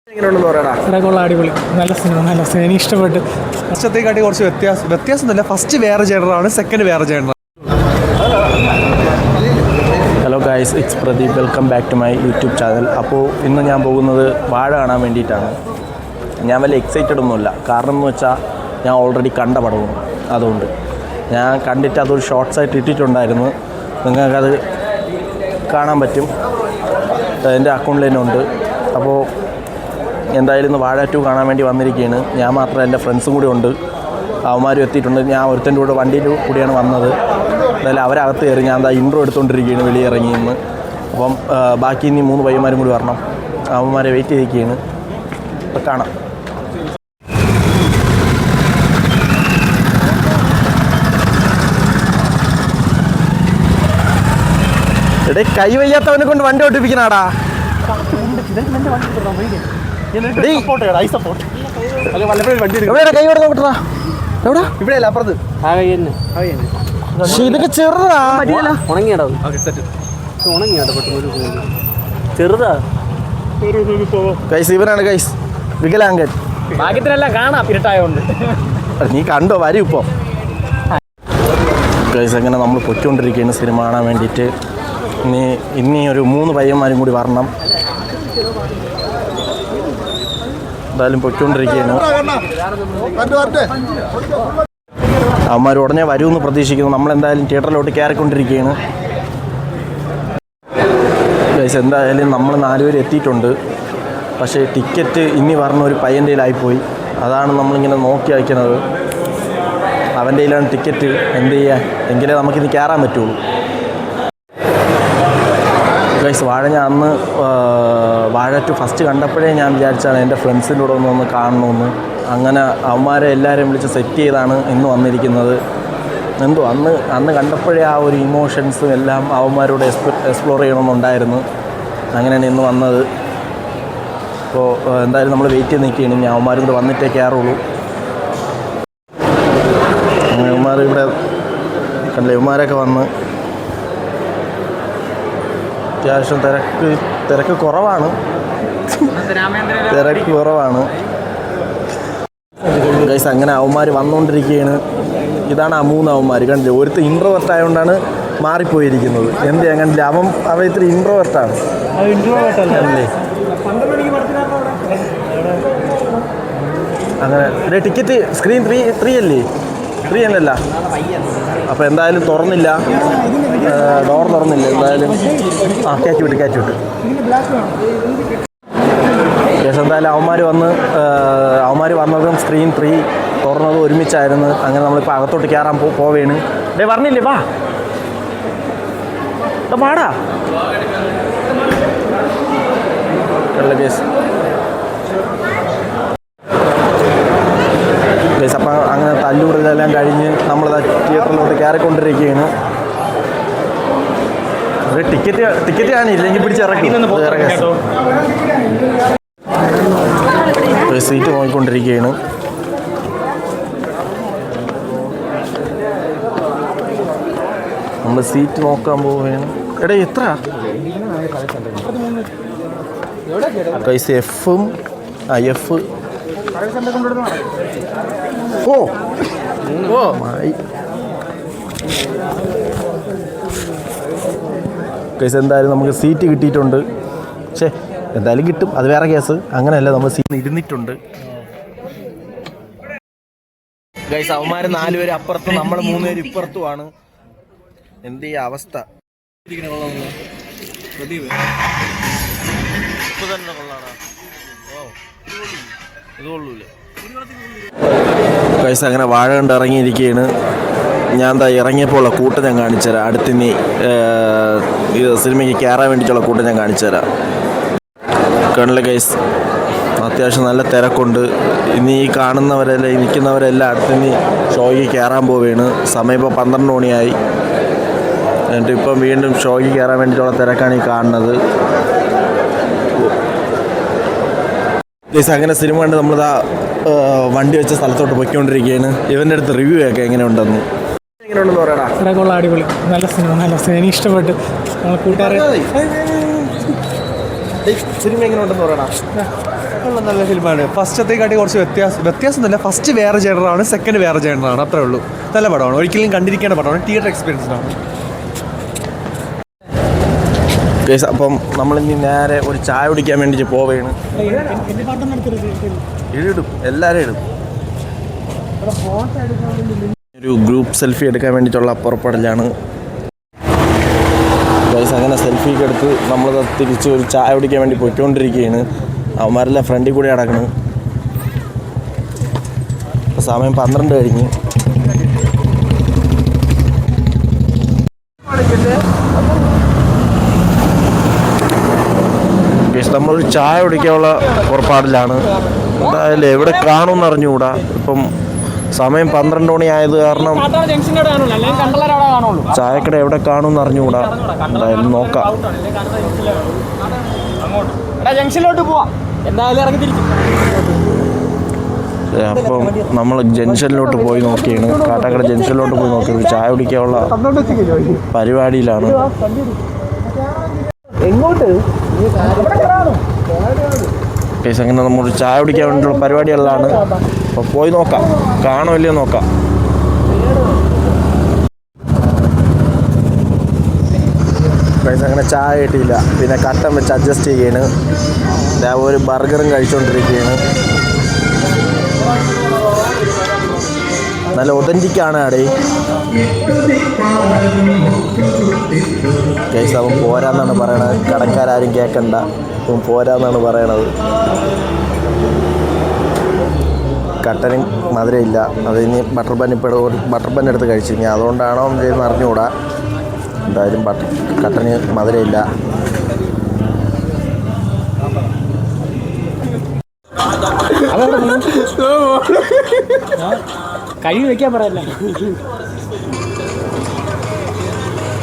അടിപൊളി, നല്ല സിനിമ എനിക്ക് ഇഷ്ടപ്പെട്ടു. ഫസ്റ്റത്തേക്കാട്ടി കുറച്ച് വ്യത്യാസമൊന്നുമില്ല. ഫസ്റ്റ് വേറെ ജേണറാണ്, സെക്കൻഡ് വേറെ ജേണറാണ്. Hello guys, it's Pradeep. Welcome back to my YouTube channel. അപ്പോൾ ഇന്ന് ഞാൻ പോകുന്നത് വാഴ കാണാൻ വേണ്ടിയിട്ടാണ്. ഞാൻ വലിയ എക്സൈറ്റഡ് ഒന്നുമില്ല. കാരണം എന്ന് വെച്ചാൽ ഞാൻ ഓൾറെഡി കണ്ട പടവും, അതുകൊണ്ട് ഞാൻ കണ്ടിട്ട് അതൊരു ഷോർട്സ് ആയിട്ട് ഇട്ടിട്ടുണ്ടായിരുന്നു. നിങ്ങൾക്കത് കാണാൻ പറ്റും, എൻ്റെ അക്കൗണ്ടിൽ തന്നെ ഉണ്ട്. അപ്പോൾ എന്തായാലും ഇന്ന് വാഴ 2 കാണാൻ വേണ്ടി വന്നിരിക്കുകയാണ്. ഞാൻ മാത്രമല്ല, എൻ്റെ ഫ്രണ്ട്സും കൂടി ഉണ്ട്, അവന്മാരും എത്തിയിട്ടുണ്ട്. ഞാൻ ഒരുത്തൻ്റെ കൂടെ വണ്ടിയിൽ കൂടിയാണ് വന്നത്. എന്തായാലും അവരകത്ത് കയറി, ഞാൻ എന്താ ഇൻട്രോ എടുത്തുകൊണ്ടിരിക്കുകയാണ് വെളിയിറങ്ങി നിന്ന്. അപ്പം ബാക്കി ഇനി 3 പയ്യന്മാരും കൂടി വരണം. അവന്മാരെ വെയിറ്റ് ചെയ്തിരിക്കുകയാണ്. അപ്പം കാണാം. എടേ, കൈ വയ്യാത്തവനെ കൊണ്ട് വണ്ടി ഓട്ടിപ്പിക്കണാടാ. കൈ കൊടുത്താ ഇവിടെയല്ല, അപ്പുറത്ത്. ഇതൊക്കെ ചെറുതാ, ഉണങ്ങിയാടോ, ചെറുതാ. ഗൈസ്, ഇവനാണ് ഗൈസ് വികലാംഗൻ. ഭാഗ്യത്തിനെല്ലാം കാണാം ഇരുട്ടായോണ്ട്. നീ കണ്ടോ? വരും ഇപ്പോൾ. ഗൈസ്, അങ്ങനെ നമ്മൾ പൊയ്ക്കൊണ്ടിരിക്കുകയാണ് സിനിമ കാണാൻ വേണ്ടിയിട്ട്. ഇനി ഒരു 3 പയ്യന്മാരും കൂടി വരണം. എന്തായാലും പൊയ്ക്കൊണ്ടിരിക്കുകയാണ്. അവന്മാർ ഉടനെ വരുമെന്ന് പ്രതീക്ഷിക്കുന്നു. നമ്മളെന്തായാലും തിയേറ്ററിലോട്ട് കയറിക്കൊണ്ടിരിക്കുകയാണ്. ഗൈസ്, എന്തായാലും നമ്മൾ 4 പേര് എത്തിയിട്ടുണ്ട്. പക്ഷേ ടിക്കറ്റ് ഇനി പറഞ്ഞ ഒരു പയ്യൻ്റെ കയ്യിലായിപ്പോയി. അതാണ് നമ്മളിങ്ങനെ നോക്കി അയക്കുന്നത്. അവൻ്റെ കയ്യിലാണ് ടിക്കറ്റ്. എന്ത് ചെയ്യാൻ, എങ്കിലേ നമുക്കിനി കയറാൻ പറ്റുള്ളൂ. ഗൈസ്, ഞാൻ അന്ന് വാഴ 2 ഫസ്റ്റ് കണ്ടപ്പോഴേ ഞാൻ വിചാരിച്ചാണ് എൻ്റെ ഫ്രണ്ട്സിൻ്റെ കൂടെ ഒന്ന് കാണണമെന്ന്. അങ്ങനെ അവന്മാരെ എല്ലാവരെയും വിളിച്ച് സെറ്റ് ചെയ്താണ് ഇന്ന് വന്നിരിക്കുന്നത്. എന്തോ അന്ന് കണ്ടപ്പോഴേ ആ ഒരു ഇമോഷൻസും എല്ലാം അവന്മാരോട് എക്സ്പ്ലോർ ചെയ്യണമെന്നുണ്ടായിരുന്നു. അങ്ങനെയാണ് ഇന്ന് വന്നത്. അപ്പോൾ എന്തായാലും നമ്മൾ വെയിറ്റ് ചെയ്ത് നിൽക്കുകയാണ്. ഇനി അവന്മാരും കൂടെ വന്നിട്ടേ കയറുള്ളൂ. അങ്ങനെ അവന്മാർ ഇവിടെ കണ്ടില്ലേ, അവന്മാരൊക്കെ വന്ന് അത്യാവശ്യം തിരക്ക് കുറവാണ്. ഗൈസ്, അങ്ങനെ അവന്മാർ വന്നുകൊണ്ടിരിക്കുകയാണ്. ഇതാണ് ആ 3 അവന്മാർ. കണ്ടില്ലേ, ഒരുത്ത് ഇൻട്രോവേർട്ട് ആയതുകൊണ്ടാണ് മാറിപ്പോയിരിക്കുന്നത്. എന്ത് ചെയ്യാൻ, കണ്ടില്ല, അവൻ ഇത്തിരി ഇൻട്രോവേർട്ടാണ് അല്ലേ. അങ്ങനെ ടിക്കറ്റ് സ്ക്രീൻ 3 അല്ലേ, 3 അല്ലല്ല. അപ്പോൾ എന്തായാലും തുറന്നില്ല, ഡോർ തുറന്നില്ല. എന്തായാലും കയറ്റി വിട്ട് ശേഷം എന്തായാലും അവന്മാർ വന്നതും സ്ക്രീൻ 3 തുറന്നതും ഒരുമിച്ചായിരുന്നു. അങ്ങനെ നമ്മളിപ്പോൾ അകത്തോട്ട് കയറാൻ പോവേണ്. പറഞ്ഞില്ലേ, പാടാ കേസ്. അപ്പം അങ്ങനെ തല്ലൂടെല്ലാം കഴിഞ്ഞ് നമ്മളത് തിയേറ്ററിലോട്ട് കയറിക്കൊണ്ടിരിക്കുകയാണ്. ടിക്കറ്റ് കാണില്ലെങ്കിൽ പിടിച്ചിറക്കി സീറ്റ് നോക്കിക്കൊണ്ടിരിക്കുകയാണ്. നമ്മൾ സീറ്റ് നോക്കാൻ പോവുകയാണ്. എടാ, എത്ര ഗൈസ്? എഫ് ഗൈസ്, എന്തായാലും നമുക്ക് സീറ്റ് കിട്ടിയിട്ടുണ്ട്. പക്ഷേ എന്തായാലും കിട്ടും, അത് വേറെ കേസ്. അങ്ങനെയല്ല, നമ്മൾ സീറ്റ് ഇരുന്നിട്ടുണ്ട്. ഗൈസ്, അവന്മാർ 4 പേര് അപ്പുറത്തും നമ്മൾ 3 പേര് ഇപ്പുറത്തുമാണ്. എന്ത് ഈ അവസ്ഥ? ഗൈസ്, അങ്ങനെ വാഴ കണ്ട് ഇറങ്ങിയിരിക്കുകയാണ്. ഞാൻ എന്താ ഇറങ്ങിയപ്പോൾ കൂട്ടം ഞാൻ കാണിച്ചു തരാം. അടുത്തിനി ഇത് സിനിമയ്ക്ക് കയറാൻ വേണ്ടിയിട്ടുള്ള കൂട്ടം ഞാൻ കാണിച്ചു തരാം. കണ്ടില്ലേ ഗൈസ്, അത്യാവശ്യം നല്ല തിരക്കുണ്ട്. ഇനി ഈ കാണുന്നവരെല്ലാം നിൽക്കുന്നവരെല്ലാം അടുത്തിനി ഷോയ്ക്ക് കയറാൻ പോവുകയാണ്. സമയം ഇപ്പോൾ 12 മണിയായി. എന്നിട്ട് ഇപ്പം വീണ്ടും ഷോയ്ക്ക് കയറാൻ വേണ്ടിയിട്ടുള്ള തിരക്കാണ് ഈ കാണുന്നത്. ഗൈസ്, അങ്ങനെ സിനിമ കണ്ട് നമ്മളിതാ വണ്ടി വെച്ച സ്ഥലത്തോട്ട് പോയിക്കൊണ്ടിരിക്കുകയാണ്. ഇവൻ്റെ അടുത്ത് റിവ്യൂ ഒക്കെ എങ്ങനെയുണ്ടെന്ന്. എങ്ങനെയുണ്ടെന്ന് പറയടാ. അടിപൊളി, നല്ല സിനിമ എനിക്ക് ഇഷ്ടപ്പെട്ടു. സിനിമ എങ്ങനെയുണ്ടെന്ന് പറയടാ. നല്ല ഫിലിമാണ്. ഫസ്റ്റത്തേക്കാട്ടി കുറച്ച് വ്യത്യാസമൊന്നുമില്ല. ഫസ്റ്റ് വേറെ ജേണറാണ്, സെക്കൻഡ് വേറെ ജേണറാണ്, അത്രേ ഉള്ളൂ. നല്ല പടമാണ്, ഒരിക്കലും കണ്ടിരിക്കേണ്ട പടമാണ്, തിയേറ്റർ എക്സ്പീരിയൻസ് ആണ്. അപ്പം നമ്മളിനി നേരെ ഒരു ചായ കുടിക്കാൻ വേണ്ടിയിട്ട് പോവുകയാണ്. ഇടും, എല്ലാവരും ഇടും. ഒരു ഗ്രൂപ്പ് സെൽഫി എടുക്കാൻ വേണ്ടിയിട്ടുള്ള പുറപ്പെടലാണ്. അങ്ങനെ സെൽഫിയൊക്കെ എടുത്ത് നമ്മൾ തിരിച്ച് ഒരു ചായ കുടിക്കാൻ വേണ്ടി പോയിക്കൊണ്ടിരിക്കുകയാണ്. അവന്മാരെല്ലാം ഫ്രണ്ടിൽ കൂടി നടക്കണം. സമയം 12 കഴിഞ്ഞ്. നമ്മളൊരു ചായ കുടിക്കാനുള്ള പുറപ്പാടിലാണ്. എന്തായാലും എവിടെ കാണുമെന്ന് അറിഞ്ഞുകൂടാ. ഇപ്പം സമയം 12 മണി ആയത് കാരണം ചായക്കട എവിടെ കാണുമെന്ന് അറിഞ്ഞുകൂടാ. എന്തായാലും നോക്കാം. അപ്പം നമ്മൾ ജംഗ്ഷനിലോട്ട് പോയി നോക്കിയാണ്. കാട്ടാക്കട ജംഗ്ഷനിലോട്ട് പോയി നോക്കി ഒരു ചായ കുടിക്കാനുള്ള പരിപാടിയിലാണ്. അങ്ങനെ നമ്മൾ ചായ കുടിക്കാൻ വേണ്ടിയുള്ള പരിപാടികളിലാണ്. അപ്പോൾ പോയി നോക്കാം, കാണുമല്ലോ നോക്കാം. അങ്ങനെ ചായ കിട്ടിയില്ല, പിന്നെ കട്ടൻ വെച്ച് അഡ്ജസ്റ്റ് ചെയ്യാണ്. ഒരു ബർഗറും കഴിച്ചുകൊണ്ടിരിക്കുകയാണ്. നല്ല ഒതൻറ്റിക്കാണ് അവിടെ. കേസ് അവൻ പോരാന്നാണ് പറയണത്. കടക്കാരും കേൾക്കണ്ട, അവൻ പോരാന്നാണ് പറയണത്. കട്ടനും മധുരമില്ല. അതിന് ബട്ടർ ബൺ എടുത്ത് കഴിച്ചു. ഇനി അതുകൊണ്ടാണോ ചെയ്യുന്നത് അറിഞ്ഞുകൂടാ. എന്തായാലും കട്ടന് മധുരമില്ല. കഴുകി വെക്കാൻ പറയല്ല.